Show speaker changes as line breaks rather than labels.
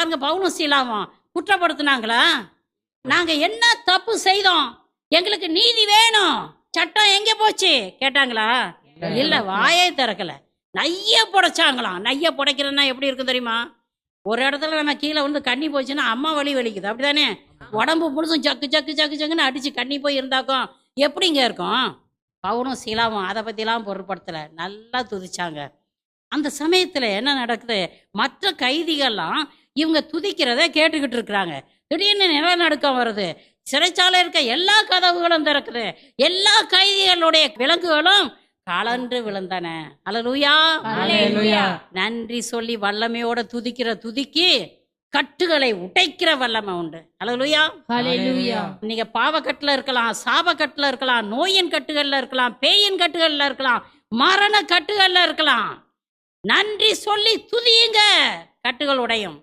பாருங்க பவுலும் சீலாவும் குற்றப்படுத்தினாங்களா? நாங்க என்ன தப்பு செய்தோம், எங்களுக்கு நீதி வேணும், சட்டம் எங்க போச்சு கேட்டாங்களா? இல்ல, வாயே திறக்கல. நைய புடைச்சாங்களாம். நைய புடைக்கிறதுனா எப்படி இருக்கும் தெரியுமா? ஒரு இடத்துல நம்ம கீழே வந்து கண்ணி போச்சுன்னா அம்மா வலி வலிக்குது, அப்படிதானே? உடம்பு முழுசும் ஜக்கு ஜக்கு ஜக்கு ஜக்குன்னு அடிச்சு கண்ணி போய் இருந்தாக்கும் எப்படிங்க இருக்கும்? பவுலும் சீலாவும் அதை பத்திலாம் பொருட்படுத்தல, நல்லா துதிச்சாங்க. அந்த சமயத்துல என்ன நடக்குது? மற்ற கைதிகள்லாம் இவங்க துதிக்கிறத கேட்டுக்கிட்டு இருக்கிறாங்க. திடீர்னு நிலநடுக்கம் வருது. சிறைச்சாலை இருக்க எல்லா கதவுகளும் திறக்குது. எல்லா கைதிகளுடைய விலங்குகளும் கலன்று விழுந்தன. அல்லேலூயா.
அல்லேலூயா.
நன்றி சொல்லி வல்லமையோட துதிக்கிற துதிக்கு கட்டுகளை உடைக்கிற வல்லமை உண்டு. அல்லேலூயா.
அல்லேலூயா.
நீங்க பாவக்கட்டுல இருக்கலாம், சாபக்கட்டுல இருக்கலாம், நோயின் கட்டுகள்ல இருக்கலாம், பேயின் கட்டுகள்ல இருக்கலாம், மரண கட்டுகள்ல இருக்கலாம். நன்றி சொல்லி துதியுங்க, கட்டுகள் உடையும்.